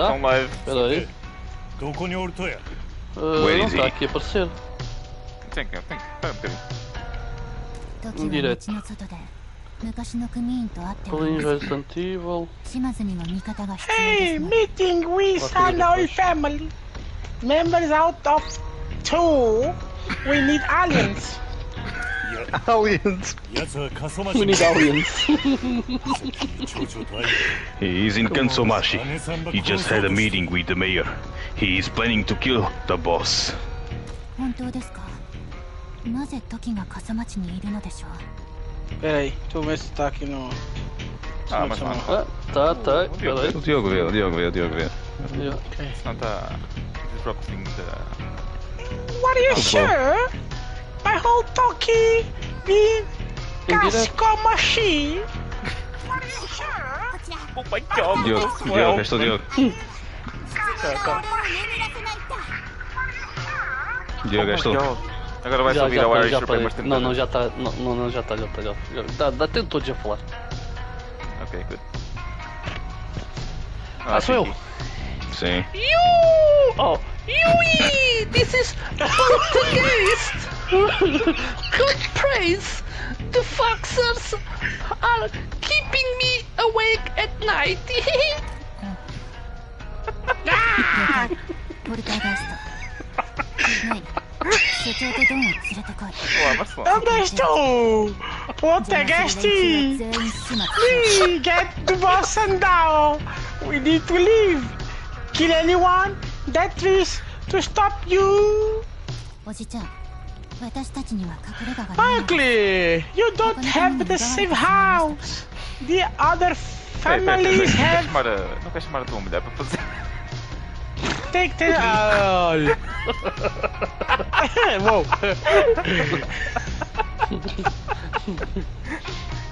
Tá? Estão live. Espera aí. Não está aqui a aparecer. Tem que. Espera um bocadinho. Direto. Colin Resident Evil. Hey, meeting with an old family. Members out of 2. We need aliens. Aliens. We need aliens. He is in Kansomashi. He just had a meeting with the mayor. He is planning to kill the boss. Peraí, deixa eu ver se tá aqui no... Ah, mas não. Tá. Espera aí. O Diogo vê. Não está disrupting the... What are you sure? My whole talkie being Kaskomashi. What are you sure? Oh my god! Diogo, és tu, Diogo. Diogo, és tu. Agora vai subir ao Irish Supreme Team. Não, já está. Não, já está. Dá tempo todos a falar. Ok, good. Sou eu. Sim. Yui! This is Poltergeist! Good praise! The foxers are keeping me awake at night! Onde estou? Poltergeist! We get the boss and down! We need to leave! Kill anyone that tries to stop you! Ugly! You don't have the same house! The other families have... Não queres chamar a tua mulher para fazer? Take the... Wow!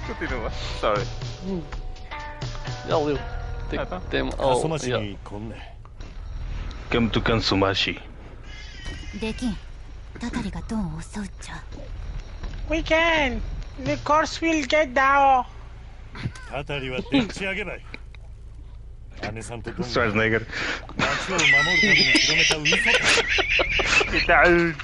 Continua, sorry. Já leu. Come to Kansomashi. We can! The course will get down! Schwarzenegger. Get out!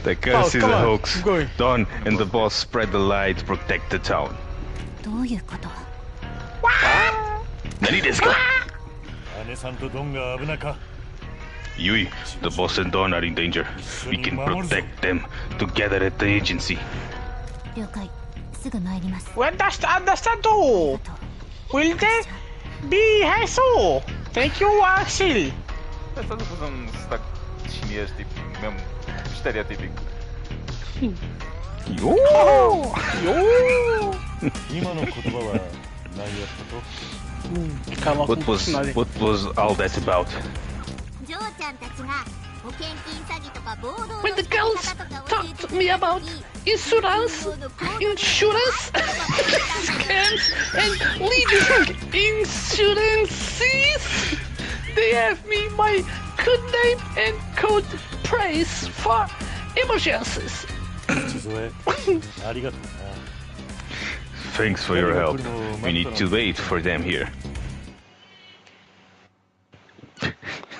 The curse is a hoax. Don and the boss spread the lie to protect the town. Nani desu ka? Yui, the boss and Don are in danger. We can protect them together at the agency. When does understand? Will they be so? Thank you, Axel. Estás a fazer sotaque chinês, tipo, mesmo estereotípico. Yo! What was all that about? When the girls talked to me about insurance, scams, and leading insurances, they have me my code name and code praise for emergencies. Thanks for your help. We need to wait for them here.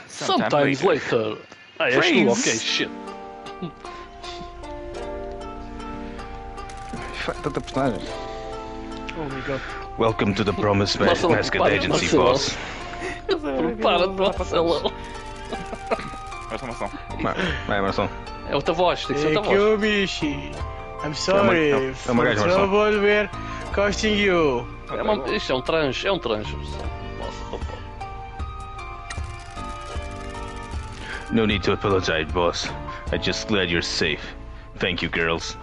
Sometimes later. És tu, ok, shit. Tanta personagem. Oh my god. Welcome to the promised Mascot Agency, boss. Prepara-te, Marcelo. Marção. Vai, Marção. É outra voz, tem que ser outra Thank voz. you, Bishi. I'm sorry É uma for gaja, trouble we're causing you. Isto é um tranche, Nossa, No need to apologize, boss. I'm just glad you're safe. Thank you, girls.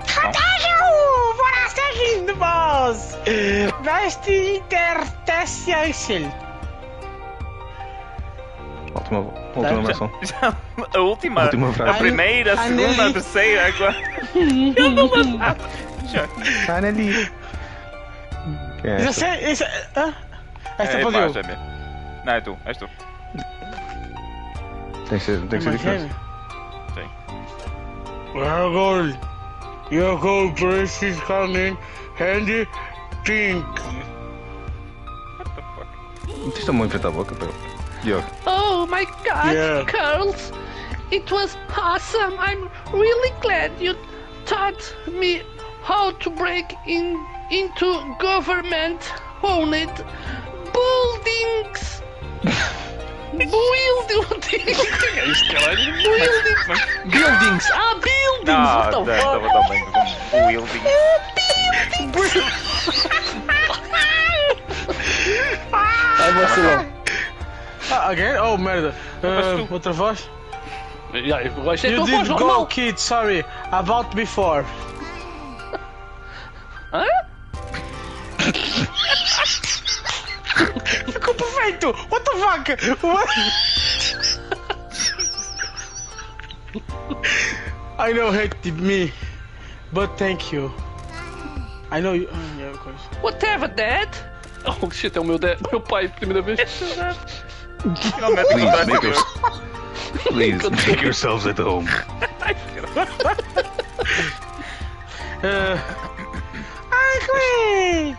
Thank you for asking the boss. Best intertestation. Última versão. A última frase. A primeira, a segunda, a terceira, a quarta. Eu não mandava. Finally. Quem é essa? Essa é para o Diogo. Não, é tu, és tu. Tem que ser diferente. Sim. Your gold brace is coming, handy pink. What the fuck? Vocês estão muito frente à boca, pô. Diogo. Oh my god, Yeah. Curls! It was awesome! I'm really glad you taught me how to break into government-owned buildings! Buildings! Ah, buildings! What the fuck? Estava também com wielding. Ai, vacilão. Again? Oh, merda. Mas tu- Outra voz? Vai ser You tua voz did go, normal. kid, sorry. About before. Hã? Ficou perfeito! What the fuck? What? I know hate me, but thank you. I know you. Yeah, of course. Whatever, Dad. Oh shit, é o meu pai, primeira vez. Finalmente Please, make yourselves at home. I agree.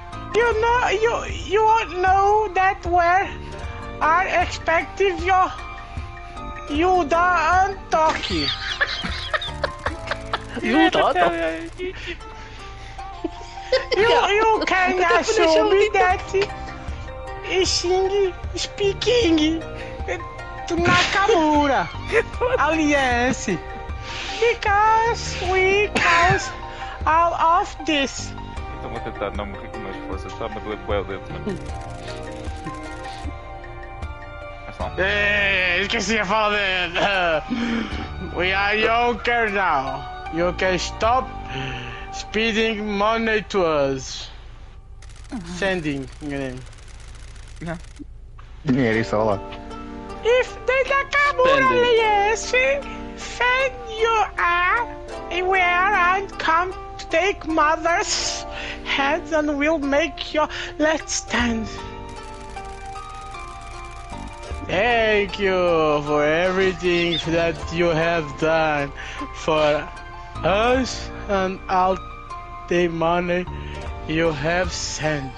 You won't know that where I expected you and Toki. You thought? You can assume me that speaking to Nakamura Alliance because we cause all of this. Estou a tentar não morrer com mais força. Está-me a doer bué o dedo, mano. Mas não. Esqueci de falar. We are younger now. You can stop speeding money to us. Sending. Dinheiro, isso, olha lá. If the Nakamura Alliance send you anywhere and come to take mother's hand and will make your last stand. Thank you for everything that you have done for us and all the money you have sent.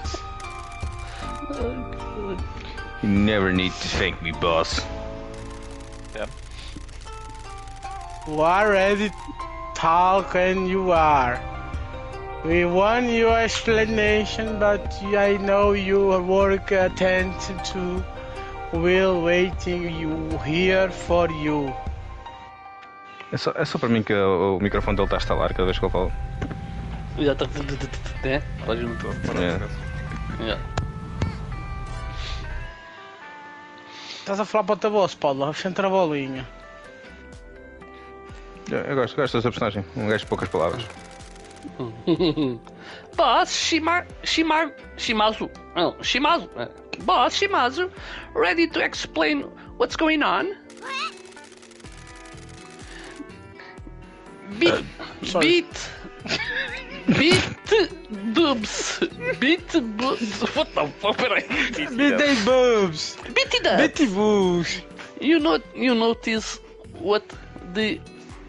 You never need to thank me, boss. Yeah. You are ready to talk and you are. We want your explanation, but I know you work attention to. We'll waiting you here for you. É só para mim que o microfone dele está a estalar cada vez que eu falo. Já tá. É? Pode não. É. Estás a falar para o teu voz, Paulo? Centra a bolinha. Eu gosto dessa personagem, um gajo de poucas palavras. Boss Shimazu. Boss Shimazu, ready to explain what's going on? Beat dubs. What the fuck? Peraí. Bitty boobs. Bitty boobs. You notice what the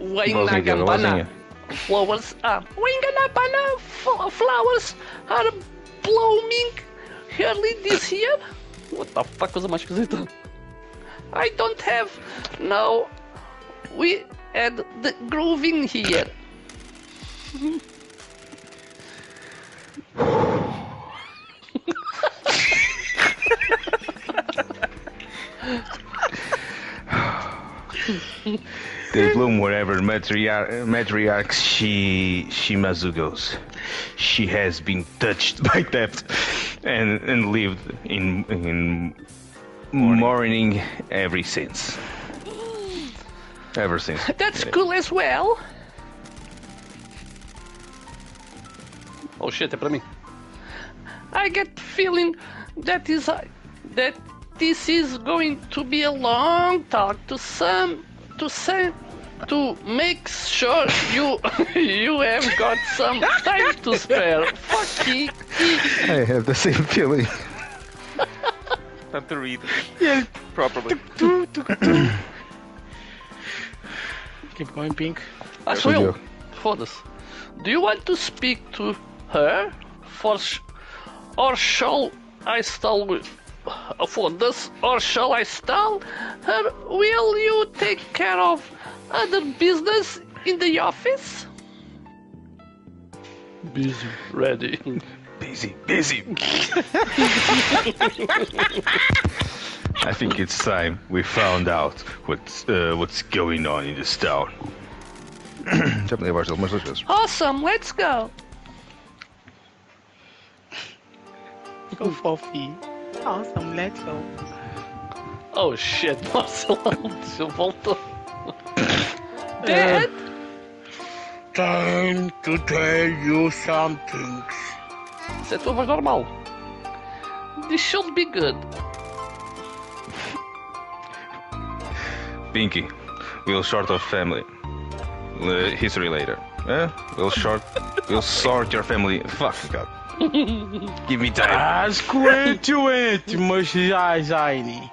Vozinha. Wainagambana flowers are? Wainagambana flowers are blooming early this year? What the fuck, coisa mais esquisita. I don't have no. We had the grooving here. They bloom wherever matriarch Shimazu goes. She has been touched by depth and lived in mourning ever since. That's cool as well. Oh shit, é pra mim. I get the feeling that this is going to be a long talk to make sure you have got some time to spare. Fucky. I have the same feeling. Time to read Yeah. properly. Keep going, Pink. Ah, sou eu? Foda-se. Do you want to speak to her? Or shall I stall with... Foda-se. Or shall I stall her? Will you take care of other business in the office? Busy. Ready. Busy. I think it's time we found out what's going on in this town. Já me levaste algumas duas vezes. Awesome, let's go. Go fofinho. Awesome, let's go. Oh shit, Marcelão, você voltou. Dad? Time to tell you some things. Isso é a tua voz normal. This should be good. Pinky, we'll sort of family history later. We'll sort your family. Fuck God. Give me time. Ask wait, mas Jaine.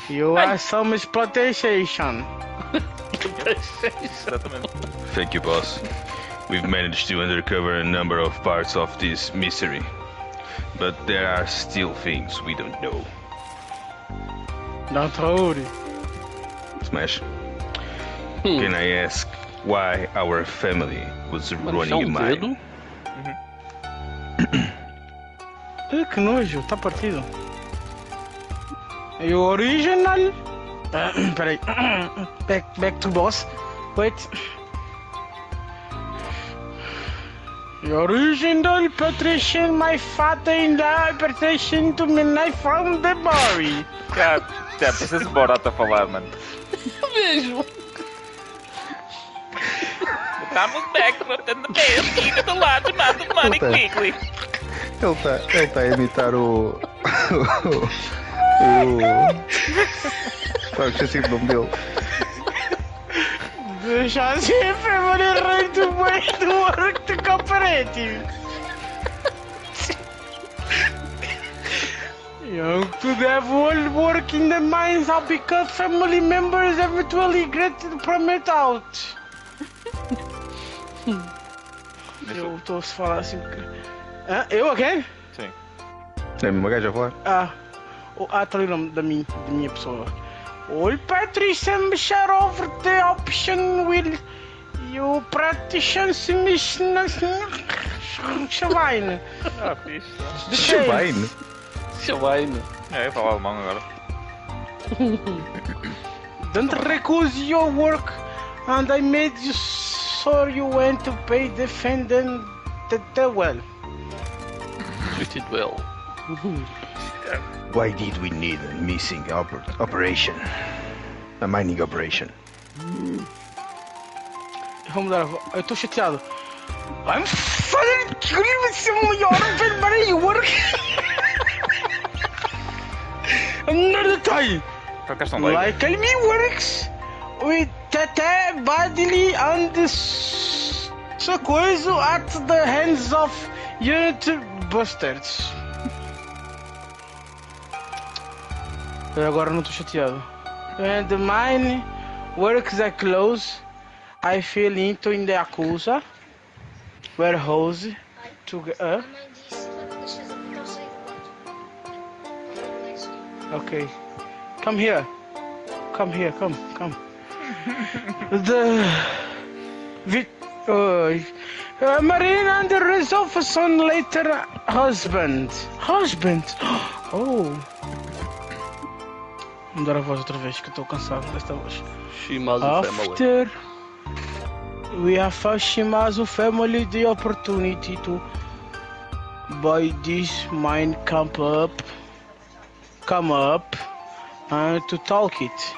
You have some exploitation. Exatamente. Thank you, boss. We've managed to uncover a number of parts of this mystery, but there are still things we don't know. Don't worry. Smash. Can I ask why our family was running a mine? Que nojo, tá partido. E o original. Peraí. Back to boss. Wait. The original patrician, my father-in-law, patrician to me, I found the body. Cara, preciso barato a falar, mano. Mesmo. Estamos back in the bed, do lado, chamado Money Quickly. Ele tá a imitar o. Claro, esqueci o nome dele. Deixa assim, family right to way to work to cooperative. Young to the whole work in the mines are because family members eventually get promoted out. Eu estou a falar assim. Eu again? Sim. É a mesma gaja a falar? Tá ali o nome da minha pessoa. All patricians share over the option will you practitioners Schwein. Ah, fixe. Schwein? É, eu falo alemão agora. Don't recuse your work and I made you sure you went to pay defendant the well. Treated well. Why did we need a missing operation? A mining operation? Vamos dar a voz. Eu estou chateado. I'm fucking killing some your money work. Another time. Like me works with Tete badly and so coisa at the hands of unit bastards. Eu agora não estou chateado. When the mine works are close, I fell into in the Yakuza warehouse to Okay. Come here. Come. Marine and the rest of his son later husband. Oh. Vamos dar a voz outra vez que eu estou cansado desta voz. After we have Shimazu family the opportunity to buy this mine come up and to talk it.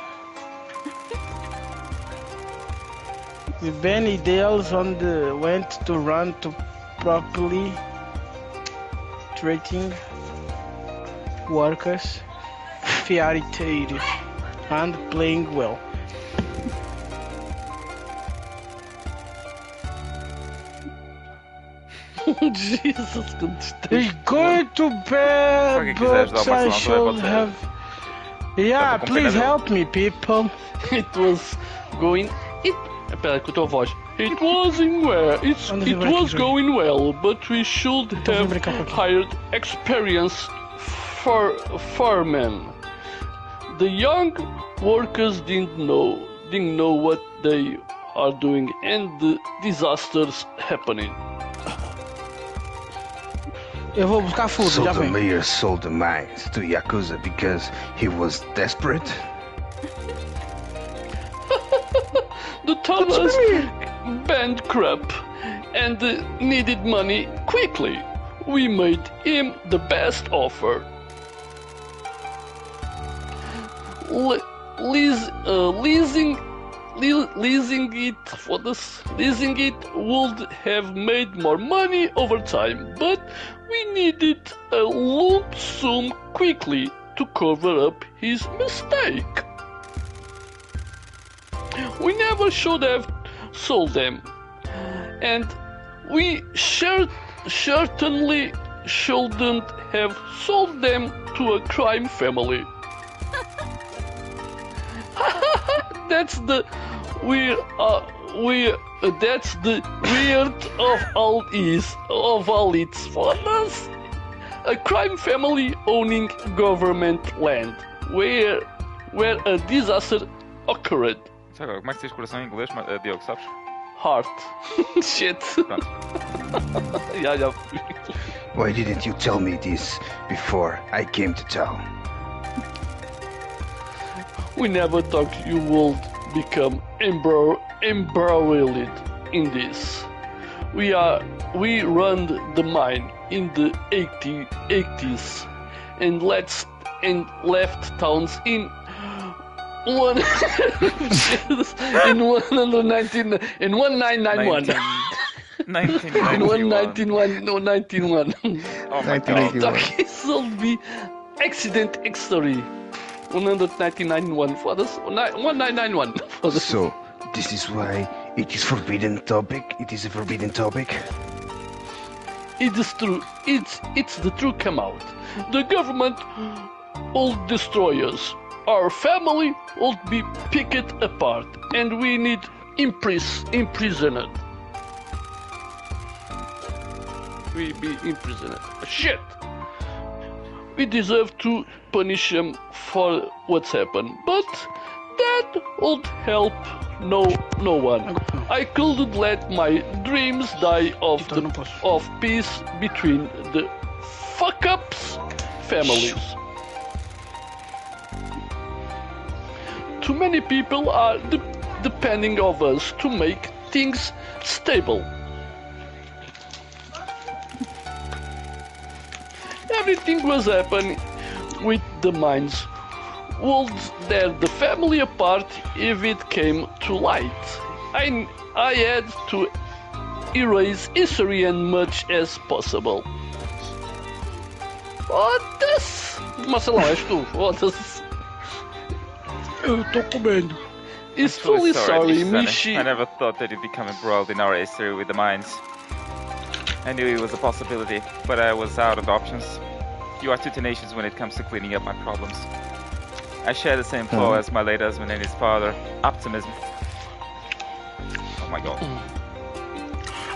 The Ben ideals on the went to run to properly treating workers, fair trade and playing well. Jesus, He's going to bed, but I should have. Yeah, please help me, people. It was going. Espera, com a tua voz. It was going well, but we should have hired experienced firemen. The young workers didn't know what they are doing, and the disasters happening. Eu vou buscar food, So já the vem. mayor sold the mines to Yakuza because he was desperate? The Thomas bankrupt and needed money quickly. We made him the best offer. Leasing it would have made more money over time, but we needed a lump sum quickly to cover up his mistake. We never should have sold them, and we certainly shouldn't have sold them to a crime family. That's the weird of all it's for us. A crime family owning government land where a disaster occurred. Sabe, como é que se diz coração em inglês, Diogo, sabes? Heart. Shit. Pronto. Yeah. Why didn't you tell me this before I came to town? We never thought you would become embroiled in this. We run the mine in the 80s and left towns in 1991. 1991. Oh my god. Kentucky sold me accident history. 1991 for this 1991 for this. So, this is why it is forbidden topic? It is a forbidden topic? It is true. It's the truth come out. The government will destroy us. Our family will be picked apart, and we need imprisoned. We be imprisoned. Shit. We deserve to punish him for what's happened, but that would help no one. I couldn't let my dreams die of peace between the fuck-ups families. Too many people are depending on us to make things stable. Everything was happening with the mines. Would tear the family apart if it came to light. I had to erase history as much as possible. Foda-se! Marcelão, és tu, foda-se. Eu tô comendo. Is truly sorry, Sonny. Michi. I never thought that you'd become embroiled in our history with the mines. I knew it was a possibility, but I was out of options. You are too tenacious when it comes to cleaning up my problems. I share the same flaw as my late husband and his father, optimism. Oh my god.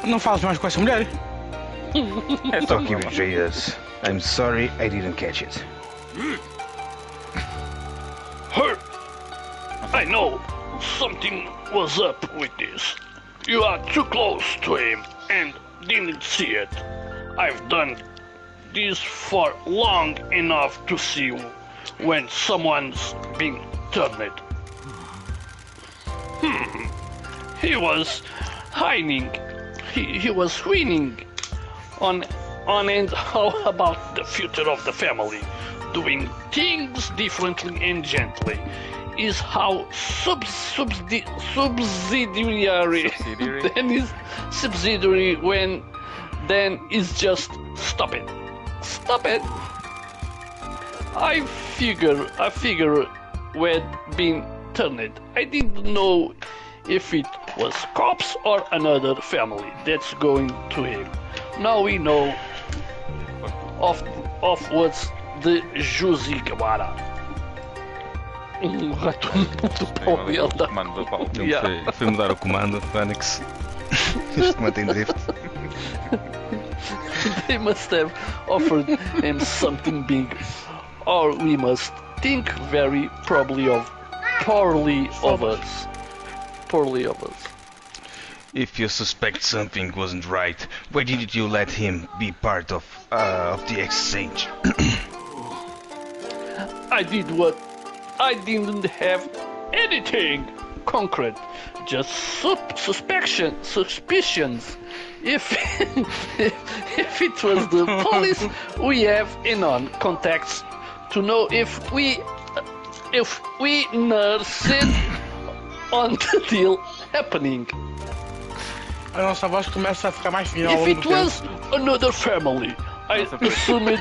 Não falas mais com essa mulher? É só Talking with Jayas. I'm sorry I didn't catch it. Her! I know something was up with this. You are too close to him and didn't see it. I've done this for long enough to see when someone's being turned. He was hiding. He was winning on and how about the future of the family? Doing things differently and gently is how subsidiary then is subsidiary when then is just stop it. I figure we'd been turned. I didn't know if it was cops or another family that's going to him. Now we know of what's the Juzigawara. Um rato do pau e anda. Comando do pau. Ele foi mudar o comando, Phoenix. Este comando tem drift. They must have offered him something big, or we must think very poorly of us. If you suspect something wasn't right, why didn't you let him be part of the exchange? I didn't have anything concrete, just suspicions. If if it was the police, we have enough contacts to know if we nursed on the deal happening. A nossa voz começa a ficar mais fina. If it was another family, I assumed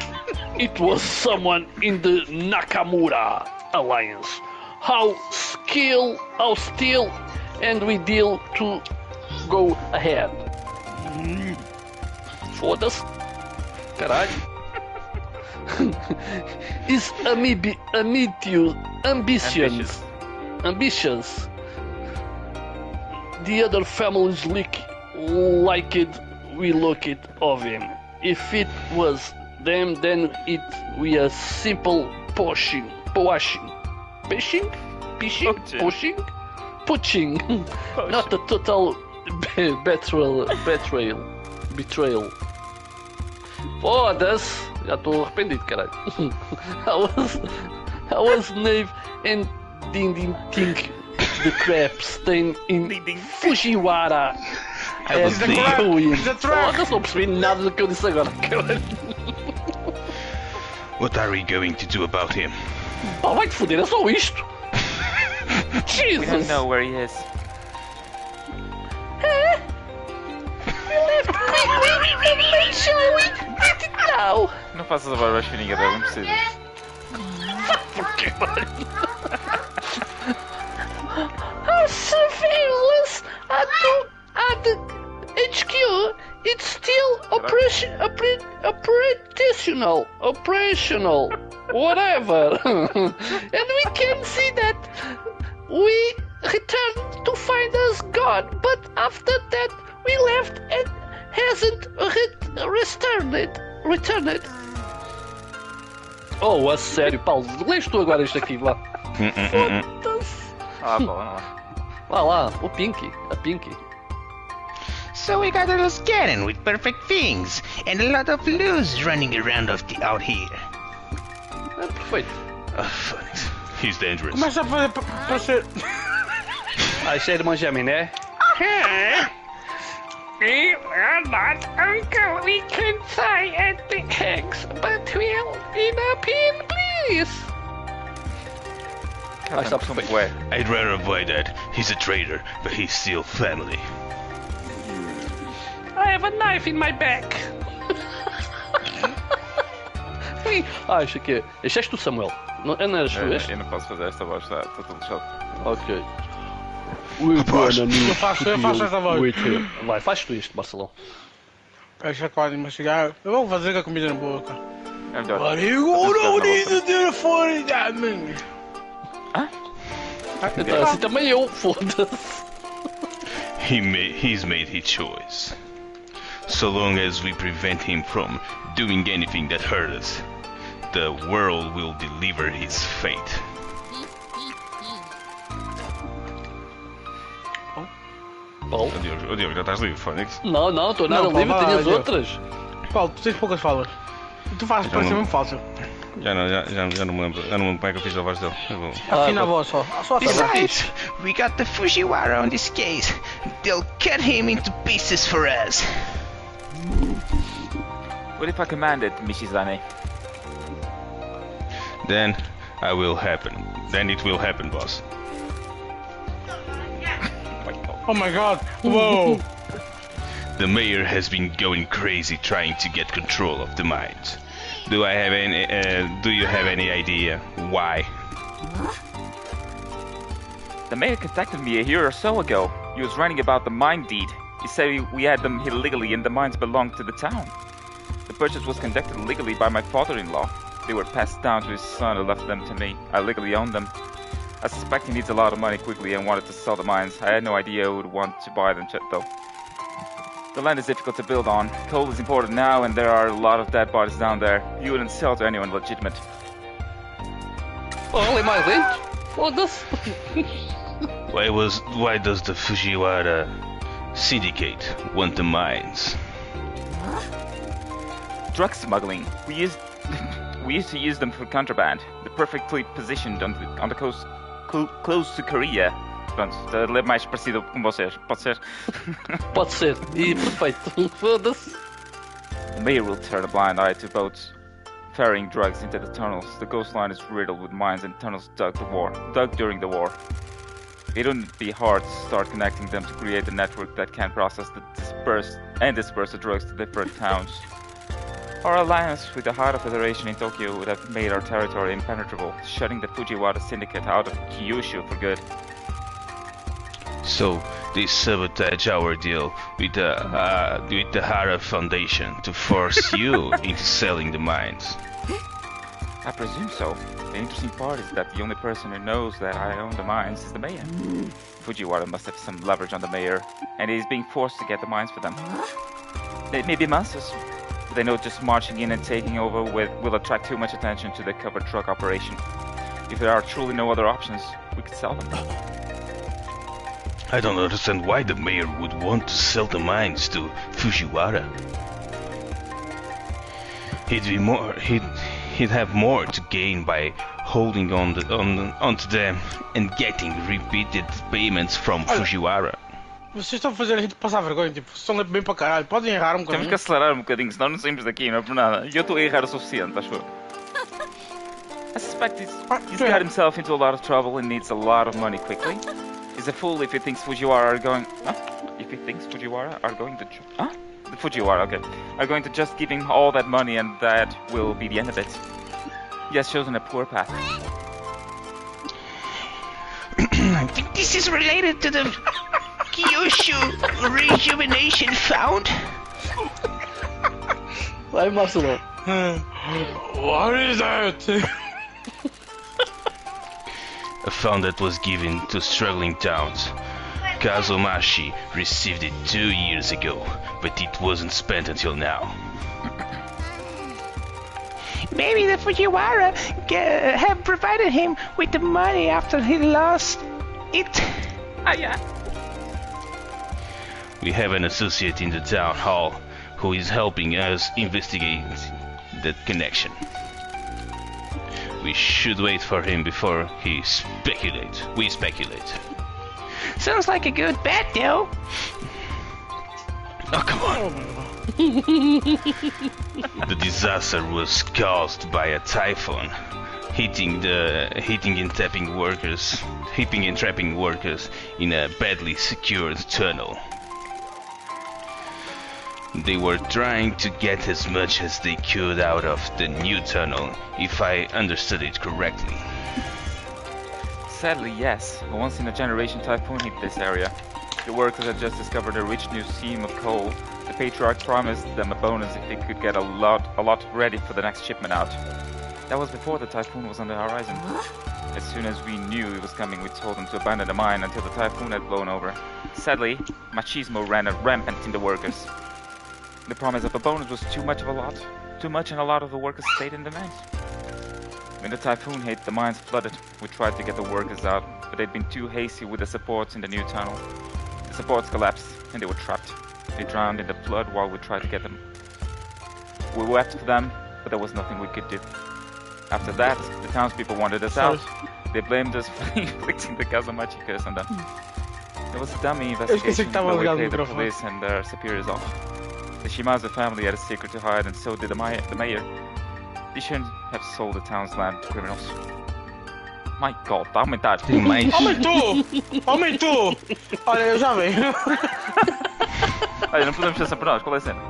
it was someone in the Nakamura alliance. How still, and we deal to go ahead. Foda-se. Caralho. Is ambitious. The other families like it, we look it of him. If it was them, then it we a simple pushing, not a total betrayal. Foda-se, já estou arrependido, caralho. I was naive and didn't think the crap stain in Fujiwara. He's a trap. Eu não percebi nada do que eu disse agora, caralho. What are we going to do about him? Oh, vai-te foder, é só isto. We don't Jesus. know where he is. Shall we? Let it now. Não faças a barba fininha dele, não precisas. Our surveillance at the HQ, it's still operational, whatever. And we can see that we returned to find us gone, but after that we left and hasn't returned. Oh, a sério, Paulo, lês tu agora isto aqui, vá. Foda-se. Ah, bom, vamos lá. Vá lá, a Pinky. So we got a little scanning with perfect things and a lot of loose running around out here. É perfeito. Phoenix. He's dangerous. Começa a fazer para ser. Ah, isto é irmã Geminé? We are not uncle. We can try at the eggs, but we'll in a pin, please. Ah, está perfeito. Ué, I'd rather avoid that. He's a traitor, but he's still family. I have a knife in my back. Ah, isto aqui é. Este és tu, Samuel. Não eras tu este? eu não posso fazer esta voz, está tudo lixado. Ok. We're gonna need Eu faço to essa deal voz. with him. Vai, faz tu isto, Barcelona. Esta quase mastigar. Eu vou fazer com a comida na boca. É melhor. What you gonna need to do for that man? Então, assim também eu, foda-se. He's made his choice. So long as we prevent him from doing anything that hurt us, the world will deliver his fate. Paulo? O Diogo, já estás livre, Phoenix? Não, estou nada Não, Paulo, livre, vai lá, tenho as Diogo. outras. Paulo, tu tens poucas falas. Tu fazes parecer não- mesmo fácil. Já não me lembro. Já não me lembro como é que eu fiz a voz dele. Eu vou... Afina a voz só. Só afina. Besides, we got the Fujiwara on this case. They'll cut him into pieces for us. What if I command it, Mishizane? Then it will happen, boss. Oh my god. Whoa. The mayor has been going crazy trying to get control of the mines. Do you have any idea why? The mayor contacted me a year or so ago. He was writing about the mine deed. He said we had them illegally and the mines belonged to the town. The purchase was conducted legally by my father-in-law. They were passed down to his son who left them to me. I legally own them. I suspect he needs a lot of money quickly and wanted to sell the mines. I had no idea who would want to buy them though. The land is difficult to build on. Coal is important now and there are a lot of dead bodies down there. You wouldn't sell to anyone legitimate. Only my land? For this? Why does the Fujiwara syndicate want the mines? Drug smuggling. We used to use them for contraband. They're perfectly positioned on the coast close to Korea. Pronto, é mais parecido com vocês. Pode ser? Pode ser. E perfeito. Foda-se. The mayor will turn a blind eye to boats ferrying drugs into the tunnels. The coastline is riddled with mines and tunnels dug during the war. It wouldn't be hard to start connecting them to create a network that can process disperse the drugs to different towns. Our alliance with the Hara Federation in Tokyo would have made our territory impenetrable, shutting the Fujiwara syndicate out of Kyushu for good. So they sabotage our deal with the Hara Foundation to force you into selling the mines. I presume so. The interesting part is that the only person who knows that I own the mines is the mayor. Fujiwara must have some leverage on the mayor, and he's being forced to get the mines for them. They may be monsters, but they know just marching in and taking over will attract too much attention to the covered truck operation. If there are truly no other options, we could sell them. I don't understand why the mayor would want to sell the mines to Fujiwara. He'd have more to gain by holding onto them and getting repeated payments from Fujiwara. Vocês estão a fazer a gente passar vergonha, tipo, estão bem para caralho, podem errar um Temos bocadinho. que acelerar um bocadinho, senão não saímos daqui, não é por nada. E eu estou a errar o suficiente, acho eu. I suspect he's got himself into a lot of trouble and needs a lot of money quickly. He's a fool if he thinks Fujiwara are going... Huh? If he thinks Fujiwara are going to... Huh? The Fujiwara, okay. Are going to just give him all that money and that will be the end of it. He has chosen a poor path. I think this is related to the Kyushu Rejuvenation Fund. Vai, Marcelo. What is that? A fund that was given to struggling towns. Kazumashi received it 2 years ago, but it wasn't spent until now. Maybe the Fujiwara have provided him with the money after he lost it. Yeah. We have an associate in the town hall who is helping us investigate that connection. We should wait for him before we speculate. Sounds like a good bet, though. Oh, come on. The disaster was caused by a typhoon hitting and trapping workers in a badly secured tunnel. They were trying to get as much as they could out of the new tunnel, if I understood it correctly. Sadly, yes. A once-in-a-generation typhoon hit this area. The workers had just discovered a rich new seam of coal. The patriarch promised them a bonus if they could get a lot ready for the next shipment out. That was before the typhoon was on the horizon. As soon as we knew it was coming, we told them to abandon the mine until the typhoon had blown over. Sadly, machismo ran rampant in the workers. The promise of a bonus was too much, and a lot of the workers stayed in the mines. When the typhoon hit, the mines flooded. We tried to get the workers out, but they'd been too hasty with the supports in the new tunnel. The supports collapsed, and they were trapped. They drowned in the flood while we tried to get them. We wept for them, but there was nothing we could do. After that, the townspeople wanted us out. They blamed us for inflicting the Kazumachi curse on them. There was a dummy investigation, but we paid the police and their superiors off. The Shimazu family had a secret to hide, and so did the mayor. They shouldn't have sold the town's land to criminals. My God, tá aumentado. Aumentou! Olha, eu já venho. Olha, não podemos pensar por nós, qual é a cena?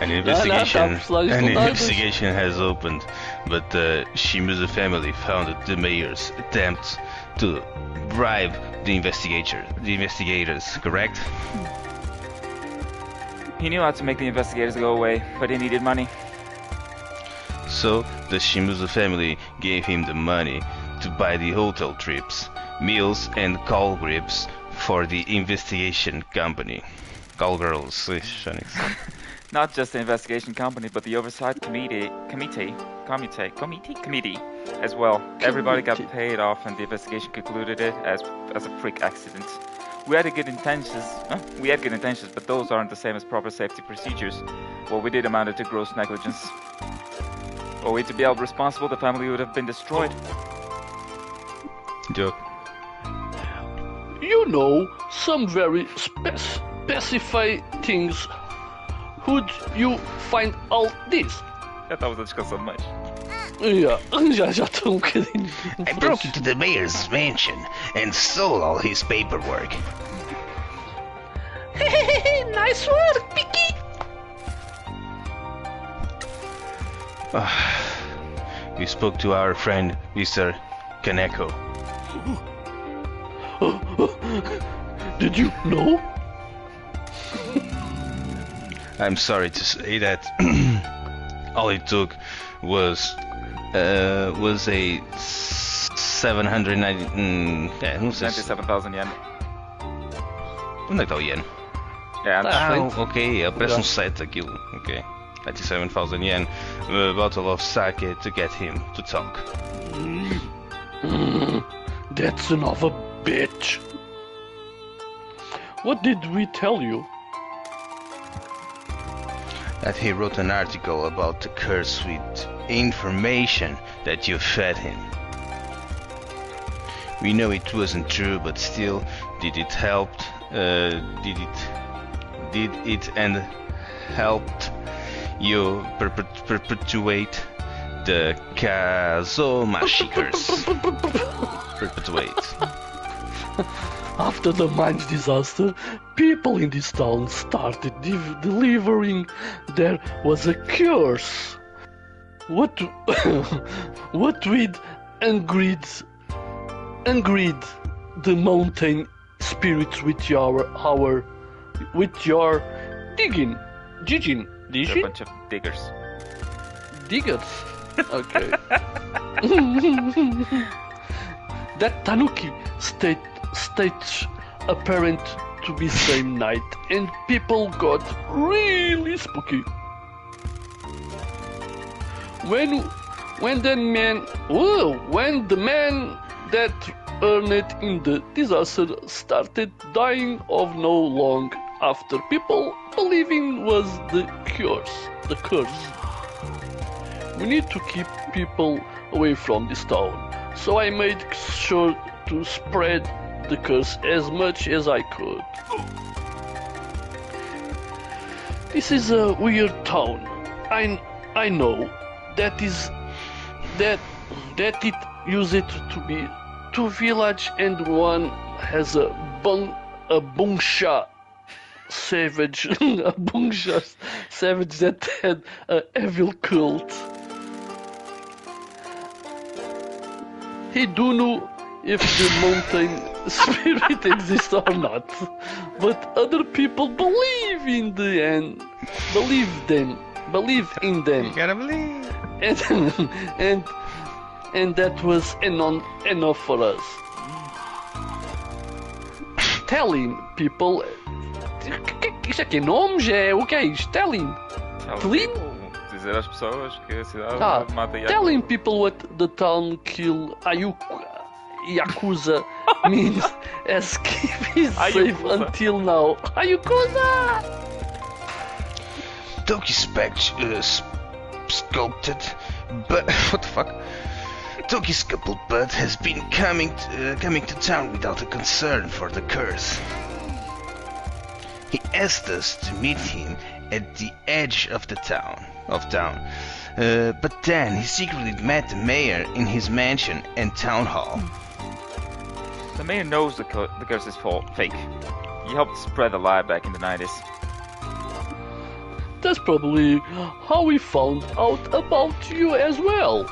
An investigation has opened, but the Shimazu family founded the mayor's attempt to bribe the investigators, correct? He knew how to make the investigators go away, but he needed money. So the Shimazu family gave him the money to buy the hotel trips, meals and call grips for the investigation company. Call girls, Not just the investigation company, but the oversight committee as well. Everybody got paid off, and the investigation concluded it as a freak accident. We had good intentions, but those aren't the same as proper safety procedures. What we did amounted to gross negligence. Were we to be held responsible, the family would have been destroyed. Joke. You know, some very specified things. Would you find out this? Já estávamos a descansar mais. Já estou bocadinho. I broke into the mayor's mansion and stole all his paperwork. Nice work, Picky. We spoke to our friend, Mr. Kaneko. Did you know? I'm sorry to say that all it took was a 790. Yeah, não sei. 97,000 yen. Onde é que está o yen? Ok, parece um 7 aquilo. Ok. 97,000 yen, a bottle of sake to get him to talk. That's another bitch. What did we tell you? That he wrote an article about the curse with information that you fed him. We know it wasn't true, but still, did it help? Did it and helped you perpetuate the Kazomashi curse? Perpetuate. After the mines disaster, people in this town started delivering there was a curse. What with agreed the mountain spirits with your digging. They're a bunch of diggers. Diggers? Okay. That Tanuki stage apparent to be same night, and people got really spooky. When the man that earned in the disaster started dying of no long after, people believing was the curse. We need to keep people away from this town, so I made sure to spread the curse as much as I could. This is a weird town. I know that it used to be two village and one has a bungsha savage a bungsha savage that had a evil cult. He do know if the mountain spirit exists or not, but other people believe in them. You gotta believe. And that was enough for us. Telling people. Isto aqui é nomes? O que é isto? Telling Dizer às pessoas que a cidade mata Yakuza. Telling people what the town kill Yakuza means as keeping safe until now. Yakuza! Toki sculpted, but what the fuck? Toki's sculpted butt has been coming to town without a concern for the curse. He asked us to meet him at the edge of the town. But then he secretly met the mayor in his mansion and town hall. The mayor knows the curse is fake. He helped spread the lie back in the 90s. That's probably how we found out about you as well.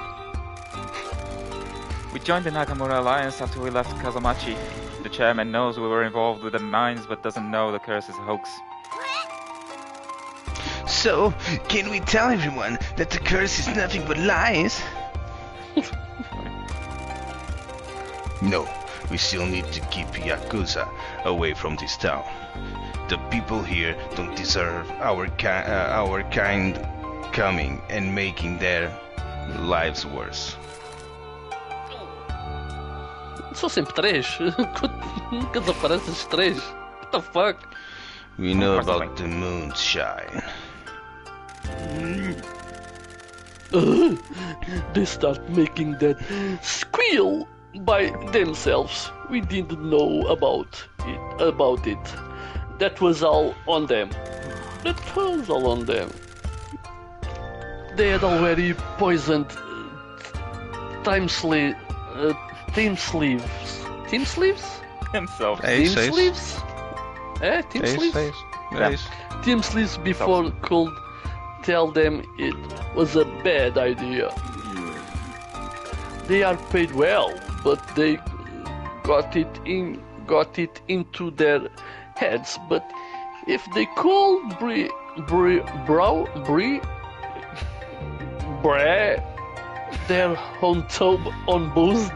We joined the Nakamura Alliance after we left Kazamachi. The chairman knows we were involved with the mines but doesn't know the curse is a hoax. So, can we tell everyone that the curse is nothing but lies? No, we still need to keep Yakuza away from this town. The people here don't deserve our kind coming and making their lives worse. São sempre três. Nunca desaparecem os três. What the fuck? We know about the moonshine. They start making that squeal by themselves. We didn't know about it. That was all on them. They had already poisoned team sleeves. Team sleeves? Himself. Team sleeves? Team sleeves? Team sleeves before could tell them it was a bad idea. They are paid well, but they got it into their heads. But if they call their own tub on booze,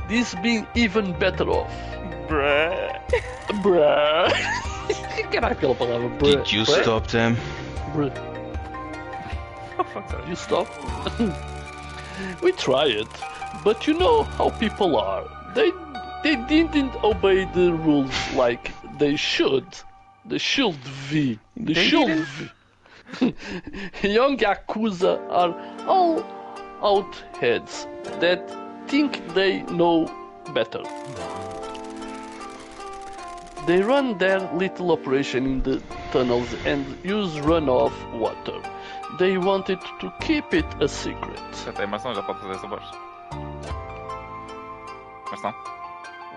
this being even better off. Bruh. Caraca, aquela palavra, bruh. Did you stop them? Bruh. You stop? We tried, but you know how people are. They didn't obey the rules like they should. Young Yakuza are all out heads that think they know better. They run their little operation in the tunnels and use runoff water. They wanted to keep it a secret. Até Marção já pode fazer essa voz. Marção?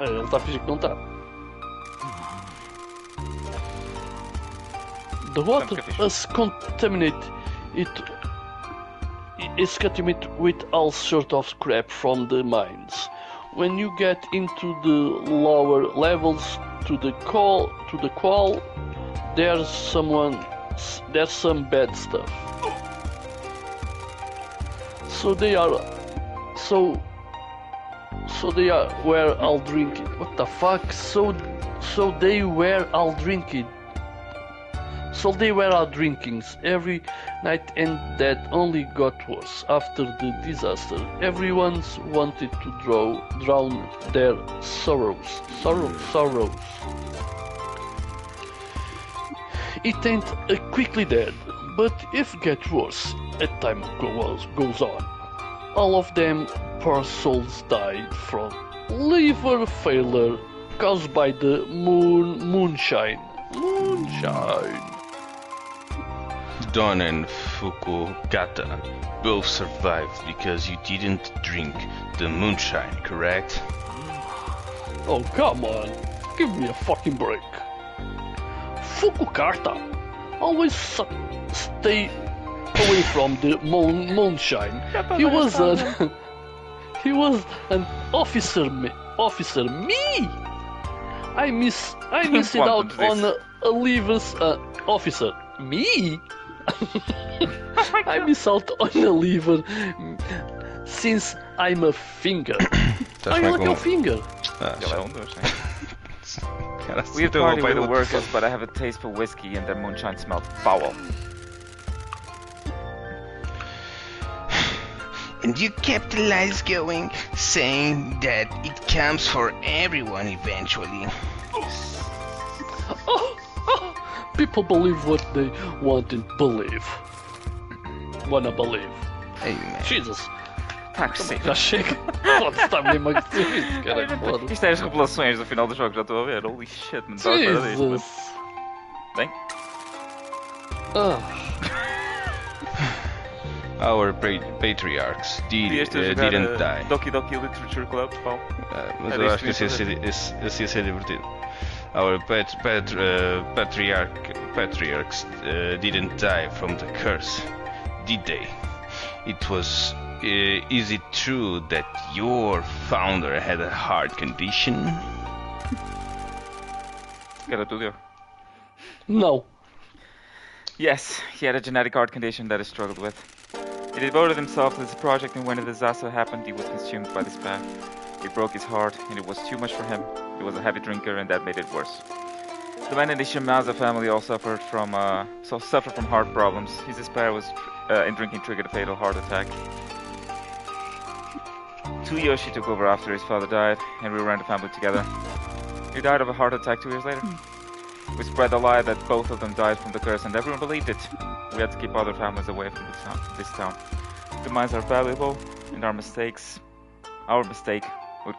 Ele está a fingir que não está. The water is contaminated. It's contaminated with all sort of crap from the mines. When you get into the lower levels to the qual, there's some bad stuff. So they were all drinking. What the fuck? So they were all drinking. So they were all drinking every night, and that only got worse after the disaster. Everyone wanted to drown their sorrows. It ain't quickly dead, but if get worse as time goes on. All of them poor souls died from liver failure caused by the moonshine. Don and Fukugata both survived because you didn't drink the moonshine, correct? Oh, come on. Give me a fucking break. Fukugata always stay away from the moonshine. He was an officer. Me? I miss it out on a liver's officer. Me? I miss out on a liver since I'm a finger. I like your finger. We party with the workers, but I have a taste for whiskey and their moonshine smelled foul. And you kept the lights going, saying that it comes for everyone eventually. People believe what they wanna believe. Hey, man. Jesus. Táxi. Já chega. Está mesmo agressivo, cara. Foda-se. Isto é as revelações do final do jogo, já estou a ver. Holy shit, não estava a esperar disto. Jesus. Bem, Our patriarchs didn't die. Doki Doki Literature Club, Paulo. Mas eu acho que esse ia ser divertido. Our patriarchs didn't die from the curse, did they? Is it true that your founder had a heart condition? Era tudo eu. No. Yes, he had a genetic heart condition that he struggled with. He devoted himself to this project, and when a disaster happened, he was consumed by despair. It broke his heart, and it was too much for him. He was a heavy drinker, and that made it worse. The man in the Shimaza family all suffered from heart problems. His despair was in drinking triggered a fatal heart attack. Tsuyoshi took over after his father died, and we ran the family together. He died of a heart attack 2 years later. We spread the lie that both of them died from the curse, and everyone believed it. We had to keep other families away from this town. The mines are valuable, and our mistake would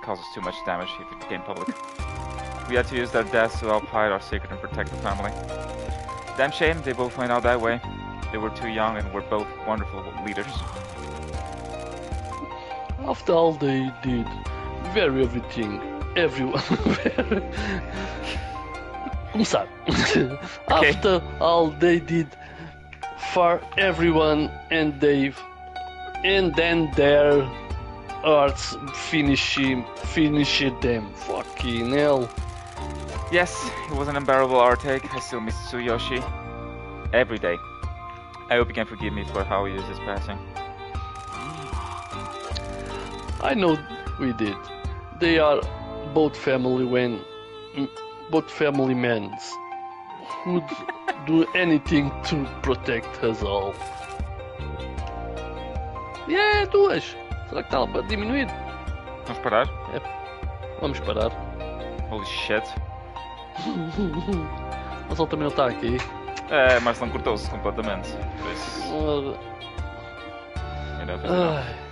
cause us too much damage if it became public. We had to use their deaths to help hide our secret and protect the family. Damn shame they both went out that way. They were too young and were both wonderful leaders. After all they did, everyone. Começar. Okay. After all they did for everyone, and then their hearts finished them. Fucking hell. Yes, it was an unbearable heartache. I still miss Tsuyoshi. Every day. I hope you can forgive me for how he is his passing. I know we did. They are both family men who'd do anything to protect us all. Yeah, 2. Será que está para diminuir? Vamos parar? Vamos parar. Holy shit. Mas ele também não está aqui. É, mas não cortou-se completamente. Por isso... Ai.